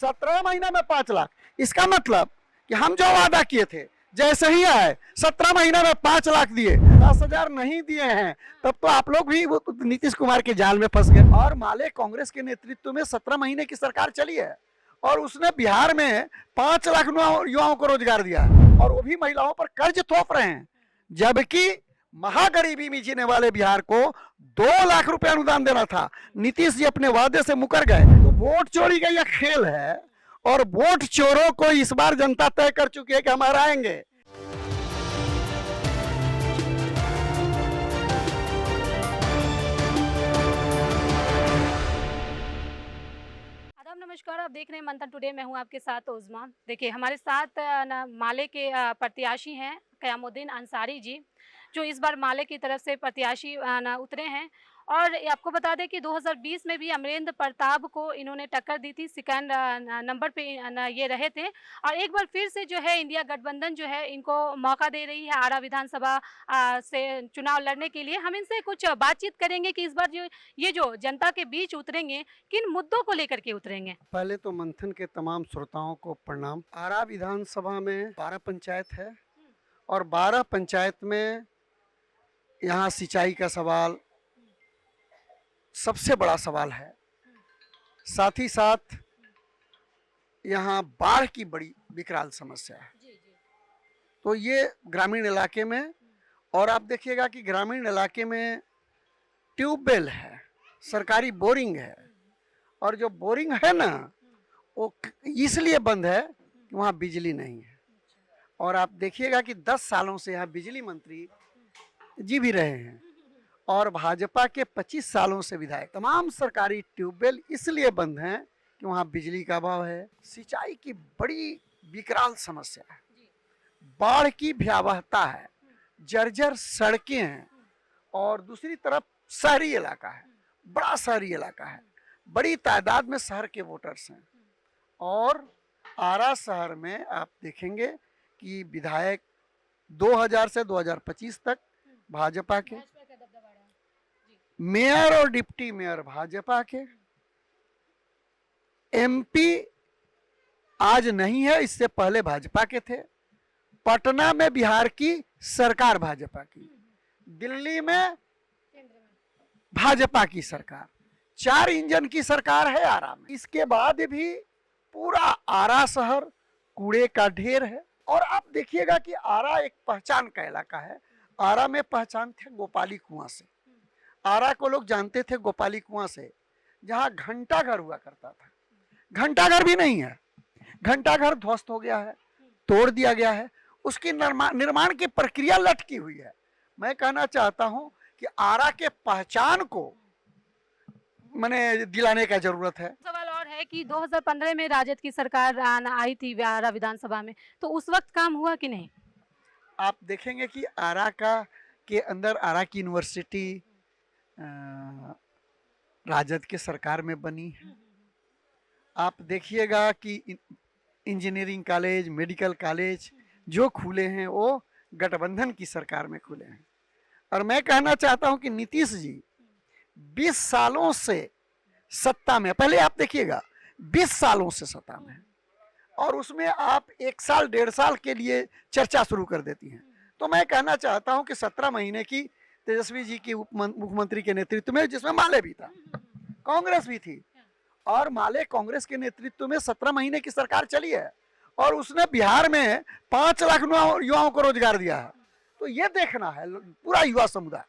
17 महीने में 5 लाख। इसका मतलब कि हम जो वादा किए थे जैसे ही आए 17 महीने में 5 लाख दिए, 10,000 नहीं दिए हैं, तब तो आप लोग भी नीतीश कुमार के जाल में फंस गए। और माले कांग्रेस के नेतृत्व में 17 महीने की सरकार चली है और उसने बिहार में 5 लाख युवाओं को रोजगार दिया है और वो भी महिलाओं पर कर्ज थोप रहे हैं, जबकि महागरीबी में जीने वाले बिहार को 2 लाख रुपए अनुदान देना था। नीतीश जी अपने वादे से मुकर गए। तो वोट चोरी का यह खेल है और वोट चोरों को इस बार जनता तय कर चुकी है कि हम हराएंगे। नमस्कार, आप देख रहे हैं मंथन टुडे। मैं हूं आपके साथ उज़मा। देखिए, हमारे साथ माले के प्रत्याशी हैं क़यामुद्दीन अंसारी जी, जो इस बार माले की तरफ से प्रत्याशी उतरे हैं। और आपको बता दें कि 2020 में भी अमरेंद्र प्रताप को इन्होंने टक्कर दी थी, सेकंड नंबर पे ये रहे थे। और एक बार फिर से जो है इंडिया गठबंधन जो है इनको मौका दे रही है आरा विधानसभा से चुनाव लड़ने के लिए। हम इनसे कुछ बातचीत करेंगे कि इस बार जो जनता के बीच उतरेंगे, किन मुद्दों को लेकर के उतरेंगे। पहले तो मंथन के तमाम श्रोताओं को प्रणाम। आरा विधानसभा में 12 पंचायत है और 12 पंचायत में यहाँ सिंचाई का सवाल सबसे बड़ा सवाल है। साथ ही साथ यहाँ बाढ़ की बड़ी विकराल समस्या है। तो ये ग्रामीण इलाके में, और आप देखिएगा कि ग्रामीण इलाके में ट्यूबवेल है, सरकारी बोरिंग है, और जो बोरिंग है ना वो इसलिए बंद है कि वहाँ बिजली नहीं है। और आप देखिएगा कि 10 सालों से यहाँ बिजली मंत्री जी भी रहे हैं और भाजपा के 25 सालों से विधायक। तमाम सरकारी ट्यूबवेल इसलिए बंद हैं कि वहाँ बिजली का अभाव है। सिंचाई की बड़ी विकराल समस्या है, बाढ़ की भयावहता है, जर्जर सड़कें हैं, और दूसरी तरफ शहरी इलाका है, बड़ा शहरी इलाका है, बड़ी तादाद में शहर के वोटर्स हैं। और आरा शहर में आप देखेंगे कि विधायक 2000 से 2025 तक भाजपा के, मेयर और डिप्टी मेयर भाजपा के, एमपी आज नहीं है, इससे पहले भाजपा के थे। पटना में बिहार की सरकार भाजपा की, दिल्ली में भाजपा की सरकार, 4 इंजन की सरकार है आरा में। इसके बाद भी पूरा आरा शहर कूड़े का ढेर है। और आप देखिएगा कि आरा एक पहचान का इलाका है। आरा में पहचान थे गोपाली कुआं से। आरा को लोग जानते थे गोपाली कुआं से, जहां घंटा घर हुआ करता था। घंटा घर भी नहीं है, घंटा घर ध्वस्त हो गया है, तोड़ दिया गया है, उसकी निर्माण की प्रक्रिया लटकी हुई है। मैं कहना चाहता हूं कि आरा के पहचान को मैंने दिलाने का जरूरत है। सवाल और है कि 2015 में राजद की सरकार आई थी आरा विधानसभा में, तो उस वक्त काम हुआ कि नहीं? आप देखेंगे कि आरा के अंदर आरा की यूनिवर्सिटी राजद के सरकार में बनी है। आप देखिएगा कि इंजीनियरिंग कॉलेज, मेडिकल कॉलेज जो खुले हैं वो गठबंधन की सरकार में खुले हैं। और मैं कहना चाहता हूं कि नीतीश जी 20 सालों से सत्ता में, पहले आप देखिएगा 20 सालों से सत्ता में, और उसमें आप 1 साल 1.5 साल के लिए चर्चा शुरू कर देती हैं। तो मैं कहना चाहता हूं कि 17 महीने की तेजस्वी जी की मुख्यमंत्री के नेतृत्व में, जिसमें माले भी था, कांग्रेस भी थी, और माले कांग्रेस के नेतृत्व में 17 महीने की सरकार चली है और उसने बिहार में 5 लाख युवाओं को रोजगार दिया है। तो ये देखना है, पूरा युवा समुदाय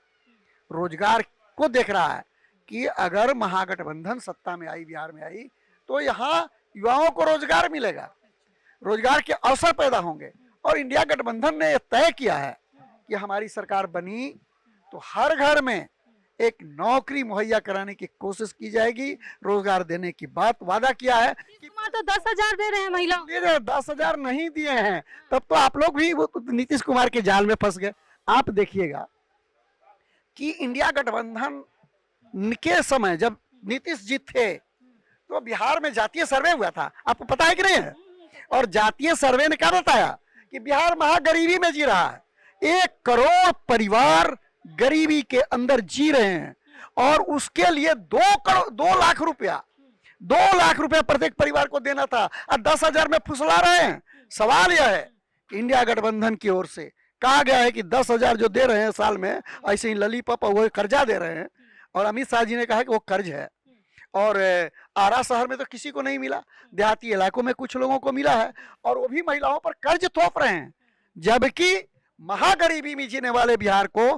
रोजगार को देख रहा है कि अगर महागठबंधन सत्ता में आई, बिहार में आई, तो यहाँ युवाओं को रोजगार मिलेगा, रोजगार के अवसर पैदा होंगे। और इंडिया गठबंधन ने यह तय किया है कि हमारी सरकार बनी तो हर घर में एक नौकरी मुहैया कराने की कोशिश की जाएगी, रोजगार देने की बात वादा किया है। कि तो 10,000 दे रहे हैं महिलाओं, 10,000 नहीं दिए हैं, तब तो आप लोग भी नीतीश कुमार के जाल में फंस गए। आप देखिएगा कि इंडिया गठबंधन के समय जब नीतीश जी थे तो बिहार में जातीय सर्वे हुआ था, आपको पता है कि नहीं है? और जातीय सर्वे ने क्या बताया कि बिहार महागरीबी में जी रहा है, 1 करोड़ परिवार गरीबी के अंदर जी रहे हैं, और उसके लिए 2 लाख रुपया 2 लाख रुपया प्रत्येक परिवार को देना था और 10,000 में फुसला रहे हैं। सवाल यह है कि इंडिया गठबंधन की ओर से कहा गया है कि 10,000 जो दे रहे हैं साल में, ऐसे ही ललीपॉप वो कर्जा दे रहे हैं, और अमित शाह जी ने कहा कि वो कर्ज है। और आरा शहर में तो किसी को नहीं मिला, देहाती इलाकों में कुछ लोगों को मिला है, और वो भी महिलाओं पर कर्ज थोप रहे हैं, जबकि महागरीबी में जीने वाले बिहार को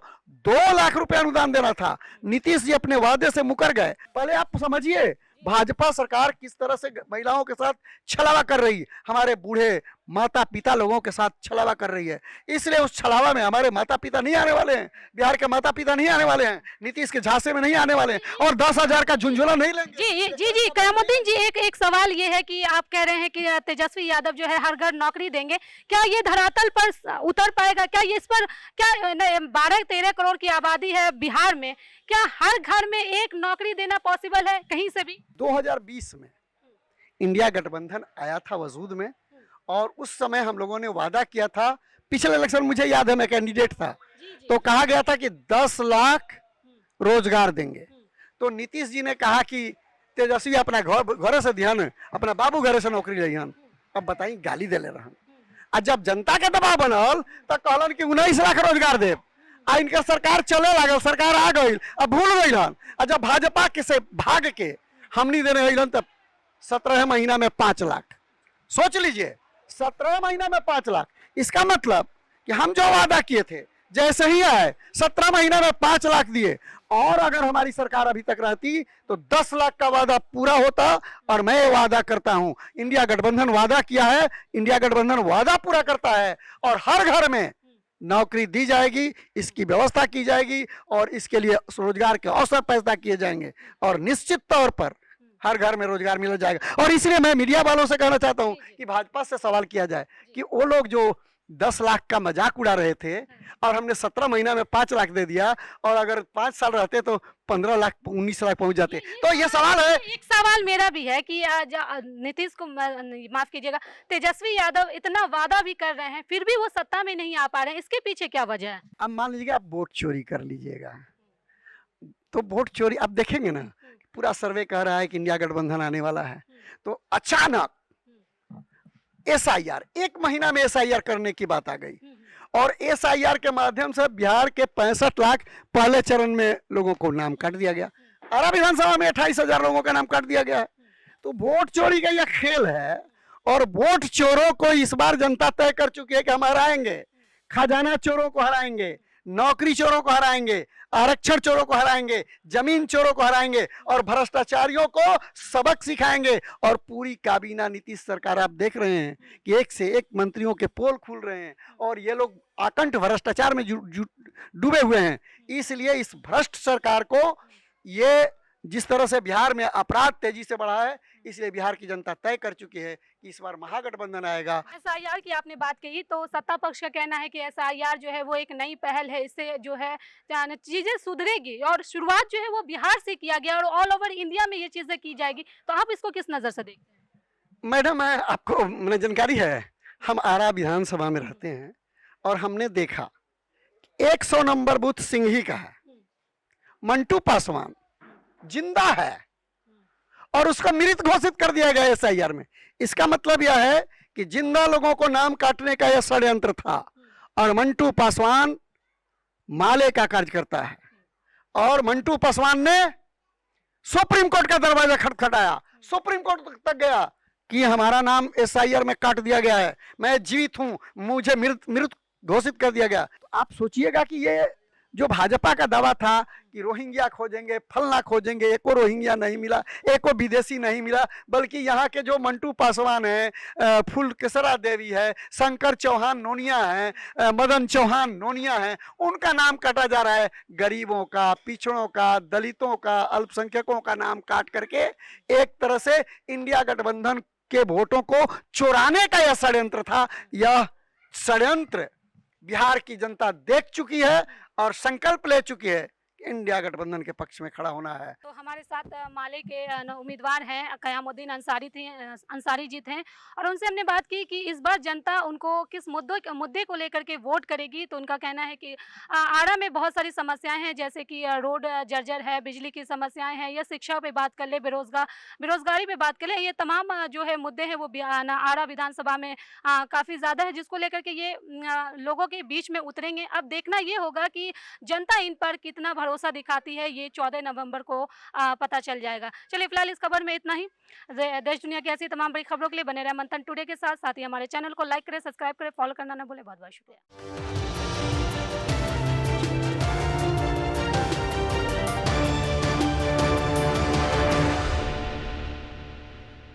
2 लाख रुपए अनुदान देना था। नीतीश जी अपने वादे से मुकर गए। पहले आप समझिए भाजपा सरकार किस तरह से महिलाओं के साथ छलावा कर रही है, हमारे बूढ़े माता पिता लोगों के साथ छलावा कर रही है। इसलिए उस छलावा में हमारे माता पिता नहीं आने वाले हैं, बिहार के माता पिता नहीं आने वाले हैं, नीतीश के झांसे में नहीं आने वाले हैं, और 10,000 का झुंझुला नहीं लेंगे। जी जी जी कयामुद्दीन जी, एक सवाल ये है कि आप कह रहे हैं कि तेजस्वी यादव जो है हर घर नौकरी देंगे, क्या ये धरातल पर उतर पाएगा? क्या ये इस पर क्या 12-13 करोड़ की आबादी है बिहार में, क्या हर घर में एक नौकरी देना पॉसिबल है कहीं से भी? 2020 में इंडिया गठबंधन आया था वजूद में, और उस समय हम लोगों ने वादा किया था, पिछले इलेक्शन मुझे याद है मैं कैंडिडेट था, तो कहा गया था कि 10 लाख रोजगार देंगे। तो नीतीश जी ने कहा कि तेजस्वी अपना घर से ध्यान, अपना बाबू घर से नौकरी लिहन। अब बताई गाली दे ले रहा, और जब जनता के दबाव बनल तो कहलन कि 19 लाख रोजगार दे, आ इनका सरकार चले लागल, सरकार आ गई, अब भूल गई। और जब भाजपा के से भाग के हमनी देने गई तब 17 महीना में 5 लाख, सोच लीजिए 17 महीना में 5 लाख। इसका मतलब कि हम जो वादा किए थे जैसे ही आए 17 महीना में 5 लाख दिए, और अगर हमारी सरकार अभी तक रहती तो 10 लाख का वादा पूरा होता। और मैं वादा करता हूं, इंडिया गठबंधन वादा किया है, इंडिया गठबंधन वादा पूरा करता है, और हर घर में नौकरी दी जाएगी, इसकी व्यवस्था की जाएगी, और इसके लिए रोजगार के अवसर पैदा किए जाएंगे, और निश्चित तौर पर हर घर में रोजगार मिल जाएगा। और इसलिए मैं मीडिया वालों से कहना चाहता हूं कि भाजपा से सवाल किया जाए कि वो लोग जो 10 लाख का मजाक उड़ा रहे थे, और हमने 17 महीना में 5 लाख दे दिया, और अगर 5 साल रहते तो 15 लाख 19 लाख पहुंच जाते। तो ये सवाल है। एक सवाल मेरा भी है कि नीतीश को माफ कीजिएगा, तेजस्वी यादव इतना वादा भी कर रहे हैं, फिर भी वो सत्ता में नहीं आ पा रहे हैं, इसके पीछे क्या वजह है? अब मान लीजिएगा आप वोट चोरी कर लीजिएगा, तो वोट चोरी आप देखेंगे ना, पूरा सर्वे कह रहा है कि इंडिया गठबंधन आने वाला है, तो अचानक SIR 1 महीना में SIR करने की बात आ गई, और SIR के माध्यम से बिहार के 65 लाख पहले चरण में लोगों को नाम काट दिया गया, आरा विधानसभा में 28,000 लोगों का नाम काट दिया गया है। तो वोट चोरी का यह खेल है, और वोट चोरों को इस बार जनता तय कर चुकी है कि हम हराएंगे। खजाना चोरों को हराएंगे, नौकरी चोरों को हराएंगे, आरक्षण चोरों को हराएंगे, जमीन चोरों को हराएंगे, और भ्रष्टाचारियों को सबक सिखाएंगे। और पूरी काबीना नीतीश सरकार आप देख रहे हैं कि एक से एक मंत्रियों के पोल खुल रहे हैं, और ये लोग आकंठ भ्रष्टाचार में डूबे हुए हैं। इसलिए इस भ्रष्ट सरकार को, ये जिस तरह से बिहार में अपराध तेजी से बढ़ा है, इसलिए बिहार की जनता तय कर चुकी है कि इस बार महागठबंधन आएगा। SIR की आपने बात कही, तो सत्ता पक्ष का कहना है कि SIR जो है वो एक नई पहल है, इससे जो है चीजें सुधरेगी, और शुरुआत जो है वो बिहार से किया गया, और ऑल ओवर इंडिया में ये चीजें की जाएगी। तो आप इसको किस नजर से देखते हैं? मैडम, आपको मैंने जानकारी है, हम आरा विधानसभा में रहते हैं, और हमने देखा 100 नंबर बूथ सिंघी का है, मंटू पासवान जिंदा है, और उसको मृत घोषित कर दिया गया SIR में। इसका मतलब यह है कि जिंदा लोगों को नाम काटने का यह षड्यंत्र था, और मंटू पासवान माले का कार्यकर्ता है, और मंटू पासवान ने सुप्रीम कोर्ट का दरवाजा खटखटाया, सुप्रीम कोर्ट तक गया कि हमारा नाम SIR में काट दिया गया है, मैं जीवित हूं, मुझे मृत घोषित कर दिया गया। तो आप सोचिएगा कि ये जो भाजपा का दावा था कि रोहिंग्या खोजेंगे, फलना खोजेंगे, एको रोहिंग्या नहीं मिला, एको विदेशी नहीं मिला, बल्कि यहाँ के जो मंटू पासवान है, फुलकेसरा देवी है, शंकर चौहान नोनिया है, मदन चौहान नोनिया है, उनका नाम काटा जा रहा है। गरीबों का, पिछड़ों का, दलितों का, अल्पसंख्यकों का नाम काट करके एक तरह से इंडिया गठबंधन के वोटों को चुराने का यह षड्यंत्र था। यह षड्यंत्र बिहार की जनता देख चुकी है, और संकल्प ले चुकी है कि इंडिया गठबंधन के पक्ष में खड़ा होना है। तो हमारे साथ माले के उम्मीदवार हैं कयामुद्दीन अंसारी जी थे और उनसे हमने बात की कि इस बार जनता उनको किस मुद्दे को लेकर के वोट करेगी। तो उनका कहना है कि आड़ा में बहुत सारी समस्याएं हैं, जैसे कि रोड जर्जर है, बिजली की समस्याएं हैं, या शिक्षा पे बात कर ले, बेरोजगारी पे बात कर ले, ये तमाम जो है मुद्दे हैं वो आड़ा विधानसभा में काफ़ी ज़्यादा है, जिसको लेकर के ये लोगों के बीच में उतरेंगे। अब देखना ये होगा कि जनता इन पर कितना भरोसा दिखाती है, ये 14 नवंबर को पता चल जाएगा। चलिए फिलहाल इस खबर में इतना ही। देश दुनिया की ऐसी तमाम बड़ी खबरों के लिए बने रहे मंथन टुडे के साथ ही हमारे चैनल को लाइक करें, सब्सक्राइब करें, फॉलो करना ना भूलें। बहुत बहुत शुक्रिया।